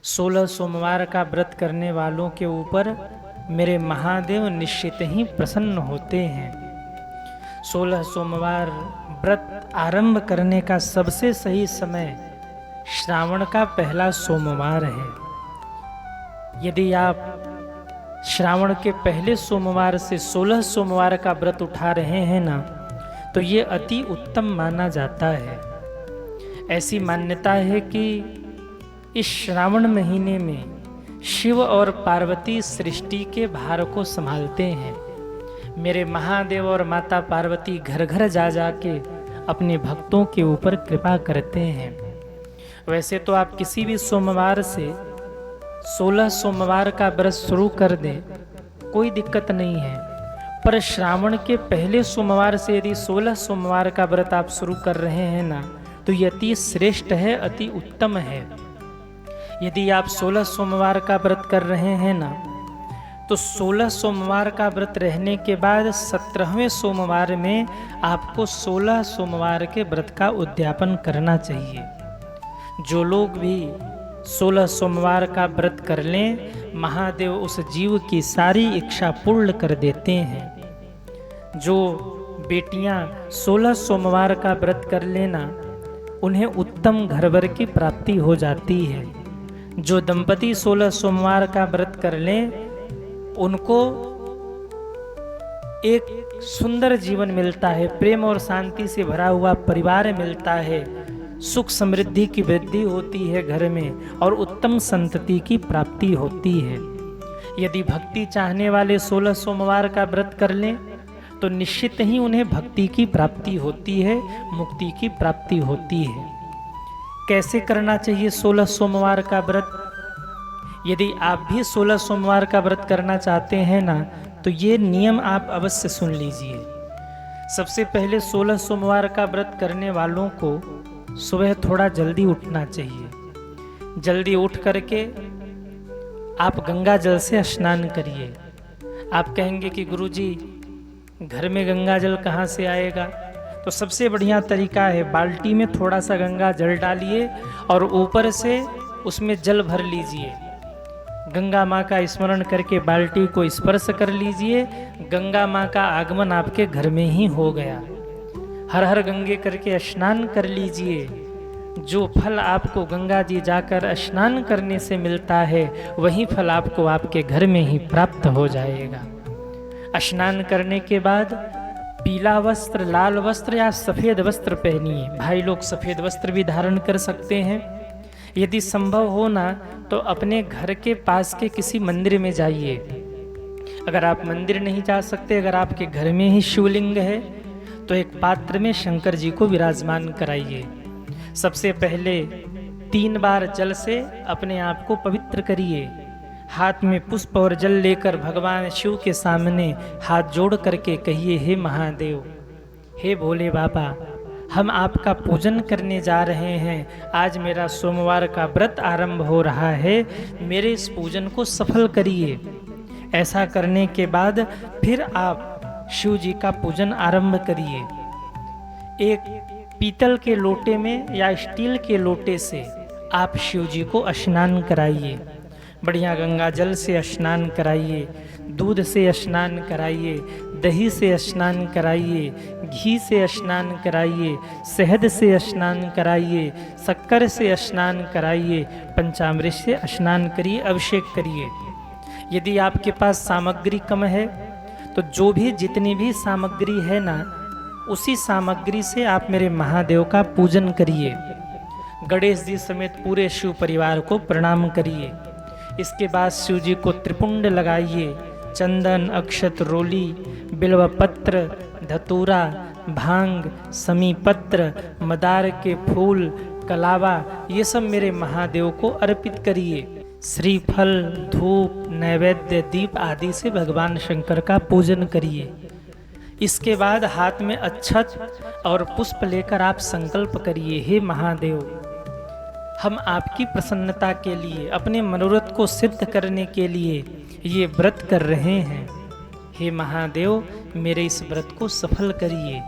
16 सोमवार का व्रत करने वालों के ऊपर मेरे महादेव निश्चित ही प्रसन्न होते हैं। 16 सोमवार व्रत आरंभ करने का सबसे सही समय श्रावण का पहला सोमवार है। यदि आप श्रावण के पहले सोमवार से 16 सोमवार का व्रत उठा रहे हैं ना, तो ये अति उत्तम माना जाता है। ऐसी मान्यता है कि इस श्रावण महीने में शिव और पार्वती सृष्टि के भार को संभालते हैं। मेरे महादेव और माता पार्वती घर घर जा के अपने भक्तों के ऊपर कृपा करते हैं। वैसे तो आप किसी भी सोमवार से 16 सोमवार का व्रत शुरू कर दें, कोई दिक्कत नहीं है, पर श्रावण के पहले सोमवार से यदि 16 सोमवार का व्रत आप शुरू कर रहे हैं ना, तो ये अति श्रेष्ठ है, अति उत्तम है। यदि आप 16 सोमवार का व्रत कर रहे हैं ना, तो 16 सोमवार का व्रत रहने के बाद 17वें सोमवार में आपको 16 सोमवार के व्रत का उद्यापन करना चाहिए। जो लोग भी 16 सोमवार का व्रत कर लें, महादेव उस जीव की सारी इच्छा पूर्ण कर देते हैं। जो बेटियां 16 सोमवार का व्रत कर लेना, उन्हें उत्तम घरवर की प्राप्ति हो जाती है। जो दंपति 16 सोमवार का व्रत कर लें, उनको एक सुंदर जीवन मिलता है, प्रेम और शांति से भरा हुआ परिवार मिलता है, सुख समृद्धि की वृद्धि होती है घर में, और उत्तम संतति की प्राप्ति होती है। यदि भक्ति चाहने वाले 16 सोमवार का व्रत कर लें, तो निश्चित ही उन्हें भक्ति की प्राप्ति होती है, मुक्ति की प्राप्ति होती है। कैसे करना चाहिए 16 सोमवार का व्रत? यदि आप भी 16 सोमवार का व्रत करना चाहते हैं ना, तो ये नियम आप अवश्य सुन लीजिए। सबसे पहले 16 सोमवार का व्रत करने वालों को सुबह थोड़ा जल्दी उठना चाहिए। जल्दी उठ करके आप गंगा जल से स्नान करिए। आप कहेंगे कि गुरुजी, घर में गंगा जल कहाँ से आएगा? तो सबसे बढ़िया तरीका है, बाल्टी में थोड़ा सा गंगा जल डालिए और ऊपर से उसमें जल भर लीजिए। गंगा माँ का स्मरण करके बाल्टी को स्पर्श कर लीजिए। गंगा माँ का आगमन आपके घर में ही हो गया। हर हर गंगे करके स्नान कर लीजिए। जो फल आपको गंगा जी जाकर स्नान करने से मिलता है, वही फल आपको आपके घर में ही प्राप्त हो जाएगा। स्नान करने के बाद पीला वस्त्र, लाल वस्त्र या सफ़ेद वस्त्र पहनिए। भाई लोग सफ़ेद वस्त्र भी धारण कर सकते हैं। यदि संभव हो ना, तो अपने घर के पास के किसी मंदिर में जाइए। अगर आप मंदिर नहीं जा सकते, अगर आपके घर में ही शिवलिंग है, तो एक पात्र में शंकर जी को विराजमान कराइए। सबसे पहले 3 बार जल से अपने आप को पवित्र करिए। हाथ में पुष्प और जल लेकर भगवान शिव के सामने हाथ जोड़ करके कहिए, हे महादेव, हे भोले बाबा, हम आपका पूजन करने जा रहे हैं। आज मेरा सोमवार का व्रत आरंभ हो रहा है, मेरे इस पूजन को सफल करिए। ऐसा करने के बाद फिर आप शिव जी का पूजन आरंभ करिए। एक पीतल के लोटे में या स्टील के लोटे से आप शिव जी को स्नान कराइए। बढ़िया गंगा जल से स्नान कराइए, दूध से स्नान कराइए, दही से स्नान कराइए, घी से स्नान कराइए, शहद से स्नान कराइए, शक्कर से स्नान कराइए, पंचामृत से स्नान करिए, अभिषेक करिए। यदि आपके पास सामग्री कम है, तो जो भी जितनी भी सामग्री है ना, उसी सामग्री से आप मेरे महादेव का पूजन करिए। गणेश जी समेत पूरे शिव परिवार को प्रणाम करिए। इसके बाद शिव जी को त्रिपुंड लगाइए। चंदन, अक्षत, रोली, बिल्वपत्र, धतूरा, भांग, समी पत्र, मदार के फूल, कलावा, ये सब मेरे महादेव को अर्पित करिए। श्रीफल, धूप, नैवेद्य, दीप आदि से भगवान शंकर का पूजन करिए। इसके बाद हाथ में अक्षत और पुष्प लेकर आप संकल्प करिए, हे महादेव, हम आपकी प्रसन्नता के लिए, अपने मनोरथ को सिद्ध करने के लिए ये व्रत कर रहे हैं। हे महादेव, मेरे इस व्रत को सफल करिए।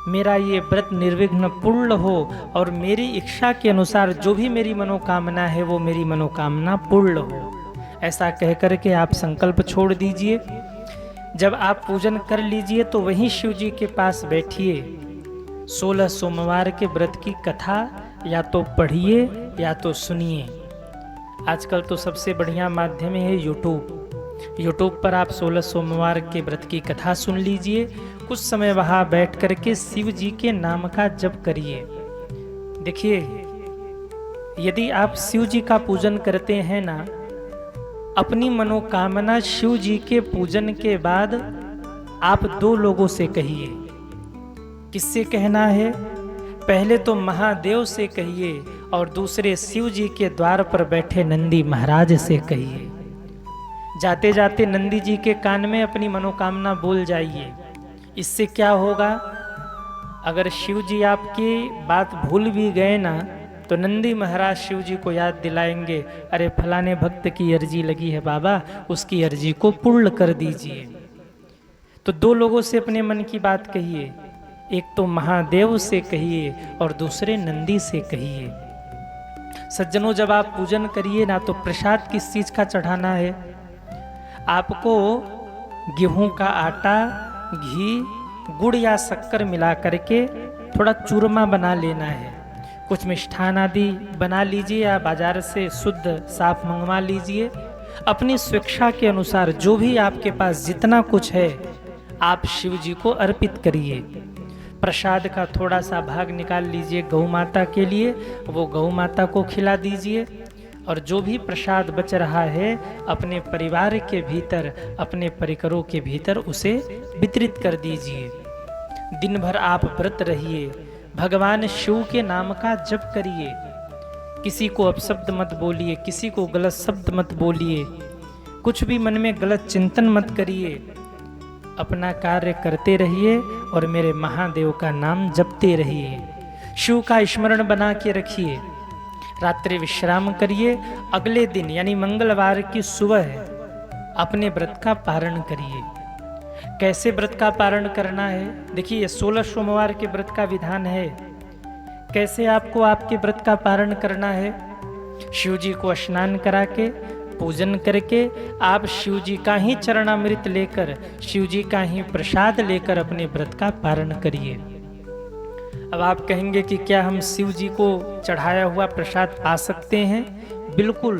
मेरा ये व्रत निर्विघ्न पूर्ण हो और मेरी इच्छा के अनुसार जो भी मेरी मनोकामना है वो मेरी मनोकामना पूर्ण हो। ऐसा कह कर के आप संकल्प छोड़ दीजिए। जब आप पूजन कर लीजिए तो वहीं शिव जी के पास बैठिए। 16 सोमवार के व्रत की कथा या तो पढ़िए या तो सुनिए। आजकल तो सबसे बढ़िया माध्यम है यूट्यूब पर आप 16 सोमवार के व्रत की कथा सुन लीजिए। कुछ समय वहाँ बैठ कर के शिव जी के नाम का जप करिए। देखिए, यदि आप शिव जी का पूजन करते हैं ना, अपनी मनोकामना शिव जी के पूजन के बाद आप 2 लोगों से कहिए। किससे कहना है? पहले तो महादेव से कहिए और दूसरे शिव जी के द्वार पर बैठे नंदी महाराज से कहिए। जाते जाते नंदी जी के कान में अपनी मनोकामना बोल जाइए। इससे क्या होगा, अगर शिव जी आपकी बात भूल भी गए ना तो नंदी महाराज शिव जी को याद दिलाएंगे, अरे फलाने भक्त की अर्जी लगी है बाबा, उसकी अर्जी को पूर्ण कर दीजिए। तो 2 लोगों से अपने मन की बात कहिए। एक तो महादेव से कहिए और दूसरे नंदी से कहिए। सज्जनों, जब आप पूजन करिए ना तो प्रसाद किस चीज का चढ़ाना है? आपको गेहूं का आटा, घी, गुड़ या शक्कर मिला करके थोड़ा चूरमा बना लेना है। कुछ मिष्ठान आदि बना लीजिए या बाजार से शुद्ध साफ मंगवा लीजिए। अपनी स्वेच्छा के अनुसार जो भी आपके पास जितना कुछ है आप शिव जी को अर्पित करिए। प्रसाद का थोड़ा सा भाग निकाल लीजिए गौ माता के लिए, वो गौ माता को खिला दीजिए। और जो भी प्रसाद बच रहा है अपने परिवार के भीतर, अपने परिकरों के भीतर उसे वितरित कर दीजिए। दिन भर आप व्रत रहिए, भगवान शिव के नाम का जप करिए। किसी को अपशब्द मत बोलिए, किसी को गलत शब्द मत बोलिए, कुछ भी मन में गलत चिंतन मत करिए। अपना कार्य करते रहिए और मेरे महादेव का नाम जपते रहिए। शिव का स्मरण बना के रखिए। रात्रि विश्राम करिए। अगले दिन यानी मंगलवार की सुबह अपने व्रत का पारण करिए। कैसे व्रत का पारण करना है? देखिए, 16 सोमवार के व्रत का विधान है। कैसे आपको आपके व्रत का पारण करना है? शिव जी को स्नान करा के पूजन करके आप शिव जी का ही चरणामृत लेकर, शिव जी का ही प्रसाद लेकर अपने व्रत का पारण करिए। अब आप कहेंगे कि क्या हम शिव जी को चढ़ाया हुआ प्रसाद पा सकते हैं? बिल्कुल।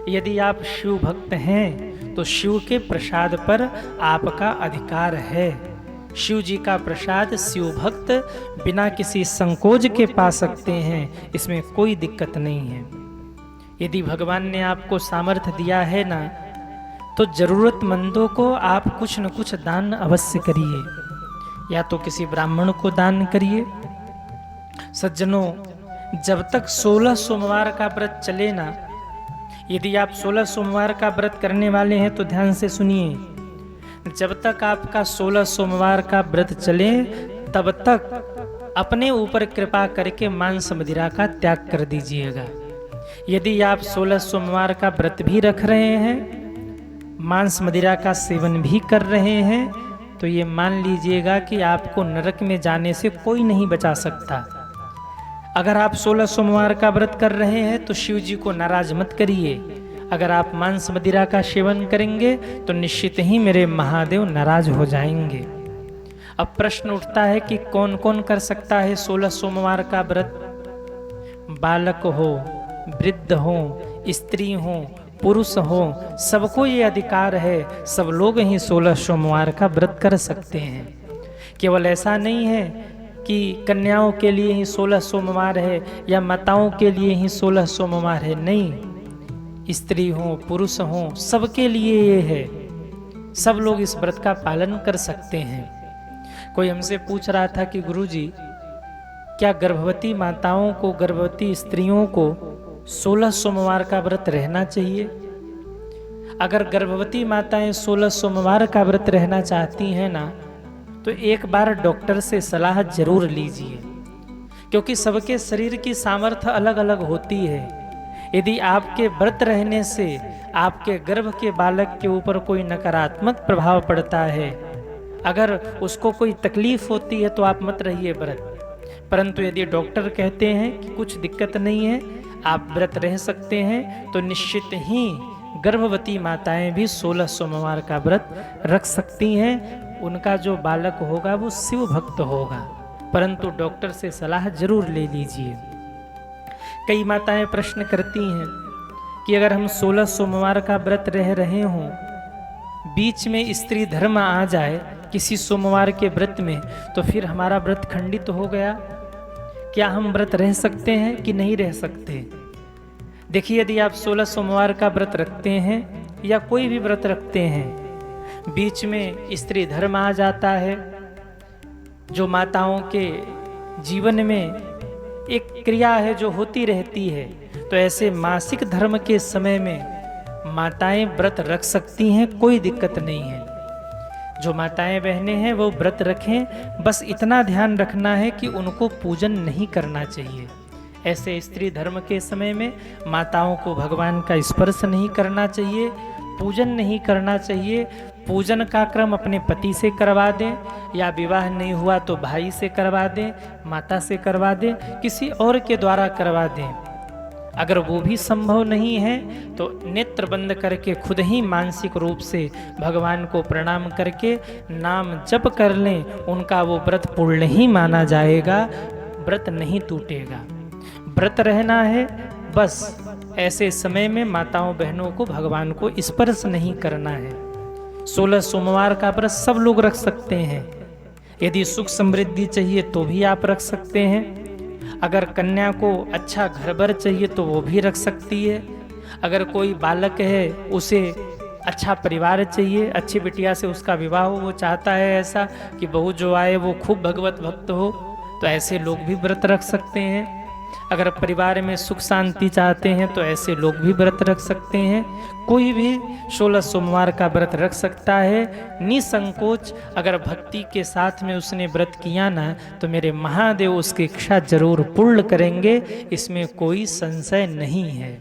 यदि आप शिव भक्त हैं तो शिव के प्रसाद पर आपका अधिकार है। शिव जी का प्रसाद शिव भक्त बिना किसी संकोच के पा सकते हैं, इसमें कोई दिक्कत नहीं है। यदि भगवान ने आपको सामर्थ्य दिया है ना, तो जरूरतमंदों को आप कुछ न कुछ दान अवश्य करिए। या तो किसी ब्राह्मण को दान करिए। सज्जनों, जब तक 16 सोमवार का व्रत चले ना, यदि आप 16 सोमवार का व्रत करने वाले हैं तो ध्यान से सुनिए। जब तक आपका 16 सोमवार का व्रत चले तब तक अपने ऊपर कृपा करके मांस मदिरा का त्याग कर दीजिएगा। यदि आप 16 सोमवार का व्रत भी रख रहे हैं, मांस मदिरा का सेवन भी कर रहे हैं, तो ये मान लीजिएगा कि आपको नरक में जाने से कोई नहीं बचा सकता। अगर आप 16 सोमवार का व्रत कर रहे हैं तो शिव जी को नाराज मत करिए। अगर आप मांस मदिरा का सेवन करेंगे तो निश्चित ही मेरे महादेव नाराज हो जाएंगे। अब प्रश्न उठता है कि कौन कौन कर सकता है 16 सोमवार का व्रत? बालक हो, वृद्ध हो, स्त्री हो, पुरुष हो, सबको ये अधिकार है। सब लोग ही 16 सोमवार का व्रत कर सकते हैं। केवल ऐसा नहीं है कि कन्याओं के लिए ही 16 सोमवार है या माताओं के लिए ही 16 सोमवार है। नहीं, स्त्री हो, पुरुष हो, सबके लिए ये है। सब लोग इस व्रत का पालन कर सकते हैं। कोई हमसे पूछ रहा था कि गुरुजी, क्या गर्भवती माताओं को, गर्भवती स्त्रियों को 16 सोमवार का व्रत रहना चाहिए? अगर गर्भवती माताएं 16 सोमवार का व्रत रहना चाहती हैं ना, तो एक बार डॉक्टर से सलाह जरूर लीजिए, क्योंकि सबके शरीर की सामर्थ्य अलग अलग होती है। यदि आपके व्रत रहने से आपके गर्भ के बालक के ऊपर कोई नकारात्मक प्रभाव पड़ता है, अगर उसको कोई तकलीफ होती है तो आप मत रहिए व्रत। परंतु यदि डॉक्टर कहते हैं कि कुछ दिक्कत नहीं है, आप व्रत रह सकते हैं, तो निश्चित ही गर्भवती माताएं भी 16 सोमवार का व्रत रख सकती हैं। उनका जो बालक होगा वो शिव भक्त होगा, परंतु डॉक्टर से सलाह जरूर ले लीजिए। कई माताएं प्रश्न करती हैं कि अगर हम 16 सोमवार का व्रत रह रहे हों, बीच में स्त्री धर्म आ जाए किसी सोमवार के व्रत में, तो फिर हमारा व्रत खंडित हो गया। क्या हम व्रत रह सकते हैं कि नहीं रह सकते? देखिए, यदि आप 16 सोमवार का व्रत रखते हैं या कोई भी व्रत रखते हैं, बीच में स्त्री धर्म आ जाता है, जो माताओं के जीवन में एक क्रिया है जो होती रहती है, तो ऐसे मासिक धर्म के समय में माताएं व्रत रख सकती हैं, कोई दिक्कत नहीं है। जो माताएं बहनें हैं वो व्रत रखें, बस इतना ध्यान रखना है कि उनको पूजन नहीं करना चाहिए। ऐसे स्त्री धर्म के समय में माताओं को भगवान का स्पर्श नहीं करना चाहिए, पूजन नहीं करना चाहिए। पूजन का क्रम अपने पति से करवा दें, या विवाह नहीं हुआ तो भाई से करवा दें, माता से करवा दें, किसी और के द्वारा करवा दें। अगर वो भी संभव नहीं है तो नेत्र बंद करके खुद ही मानसिक रूप से भगवान को प्रणाम करके नाम जप कर लें, उनका वो व्रत पूर्ण ही माना जाएगा, व्रत नहीं टूटेगा। व्रत रहना है, बस ऐसे समय में माताओं बहनों को भगवान को स्पर्श नहीं करना है। 16 सोमवार का व्रत सब लोग रख सकते हैं। यदि सुख समृद्धि चाहिए तो भी आप रख सकते हैं। अगर कन्या को अच्छा घर बर चाहिए तो वो भी रख सकती है। अगर कोई बालक है उसे अच्छा परिवार चाहिए, अच्छी बिटिया से उसका विवाह हो, वो चाहता है ऐसा कि बहू जो आए वो खूब भगवत भक्त हो, तो ऐसे लोग भी व्रत रख सकते हैं। अगर परिवार में सुख शांति चाहते हैं तो ऐसे लोग भी व्रत रख सकते हैं। कोई भी 16 सोमवार का व्रत रख सकता है निसंकोच। अगर भक्ति के साथ में उसने व्रत किया ना, तो मेरे महादेव उसकी इच्छा जरूर पूर्ण करेंगे, इसमें कोई संशय नहीं है।